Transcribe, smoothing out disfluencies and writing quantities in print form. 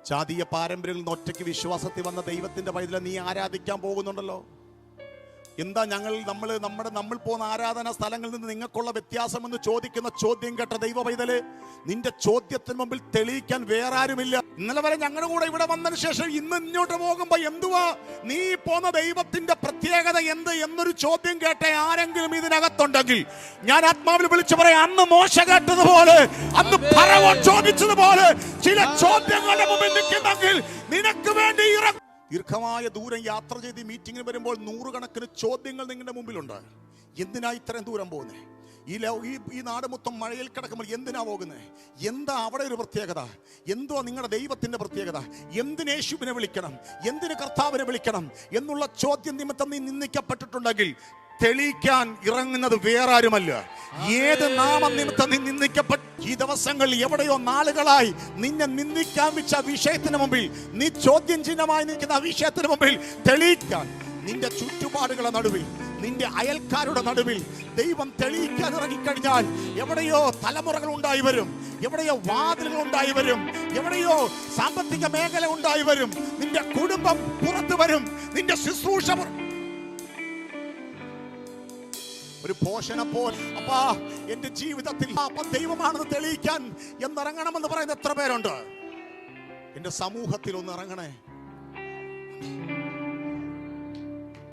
ജാതീയ പാരമ്പര്യങ്ങളിൽ നിന്ന് ഒറ്റയ്ക്ക് വിശ്വാസത്തിൽ വന്ന ദൈവത്തിന്റെ പൈതലെ നീ ആരാധിക്കാൻ പോകുന്നുണ്ടല്ലോ. എന്താ നമ്മൾ പോകുന്ന ആരാധനാ സ്ഥലങ്ങളിൽ നിന്ന് നിങ്ങൾക്കുള്ള വ്യത്യാസമെന്ന് ചോദിക്കുന്ന ചോദ്യം കേട്ട ദൈവ പൈതല്, നിന്റെ ചോദ്യത്തിന് മുമ്പിൽ തെളിയിക്കാൻ വേറെ ആരുമില്ല. ഇന്നലെ വരെ ഞങ്ങളുടെ കൂടെ ഇവിടെ വന്നതിന് ശേഷം ഇന്ന് ഇങ്ങോട്ട് പോകുമ്പോ എന്തുവാ നീ പോന്ന ദൈവത്തിന്റെ പ്രത്യേകത എന്ത് എന്നൊരു ചോദ്യം കേട്ട ആരെങ്കിലും ഇതിനകത്തുണ്ടെങ്കിൽ ഞാൻ ആത്മാവിൽ വിളിച്ചു പറയാം, അന്ന് മോശ കേട്ടതുപോലെ, അന്ന് ഫറവോൻ ചോദിച്ചതുപോലെ ചില ചോദ്യങ്ങളുടെ മുമ്പിൽ നിൽക്കുന്നെങ്കിൽ നിനക്ക് വേണ്ടി ദീർഘമായ ദൂരം യാത്ര ചെയ്ത് മീറ്റിങ്ങിന് വരുമ്പോൾ നൂറുകണക്കിന് ചോദ്യങ്ങൾ നിങ്ങളുടെ മുമ്പിലുണ്ട്. എന്തിനാ ഇത്രയും ദൂരം പോകുന്നത്? ഈ നാട് മൊത്തം മഴയിൽ കിടക്കുമ്പോൾ എന്തിനാ പോകുന്നത്? എന്താ അവിടെ ഒരു പ്രത്യേകത? എന്തോ നിങ്ങളുടെ ദൈവത്തിന്റെ പ്രത്യേകത? എന്തിന് യേശുവിനെ വിളിക്കണം? എന്തിന് കർത്താവിനെ വിളിക്കണം എന്നുള്ള ചോദ്യം നിമിത്തം നീ നിന്ദിക്കപ്പെട്ടിട്ടുണ്ടെങ്കിൽ തെളിയിക്കാൻ ഇറങ്ങുന്നത് വേറെ ആരുമല്ല, ഏത് നാമനിമിത്തം നീ നിന്ദിക്കപ്പെട്ട ഈ ദിവസങ്ങളിൽ എവിടെയോ നാളുകളായി നിന്നെ നിന്ദിക്കാൻ വെച്ച വിഷയത്തിന് മുമ്പിൽ, നീ ചോദ്യം ചിഹ്നമായി നിൽക്കുന്ന വിഷയത്തിന് മുമ്പിൽ തെളിയിക്കാൻ നിന്റെ ചുറ്റുപാടുകളുടെ നടുവിൽ, നിന്റെ അയൽക്കാരുടെ നടുവിൽ ദൈവം തെളിയിക്കാൻ ഇറങ്ങിക്കഴിഞ്ഞാൽ എവിടെയോ തലമുറകൾ ഉണ്ടായി വരും, എവിടെയോ വാതിലുകൾ ഉണ്ടായി വരും, എവിടെയോ സാമ്പത്തിക മേഖല ഉണ്ടായി വരും, നിന്റെ കുടുംബം പുറത്തു വരും, നിന്റെ ശുശ്രൂഷ ഒരു പോഷനെ പോലെ. അപ്പാ എന്റെ ജീവിതത്തിൽ ദൈവമാണെന്ന് തെളിയിക്കാൻ എന്നിറങ്ങണമെന്ന് പറയുന്ന എത്ര പേരുണ്ട്? എന്റെ സമൂഹത്തിൽ ഒന്ന് ഇറങ്ങണേ.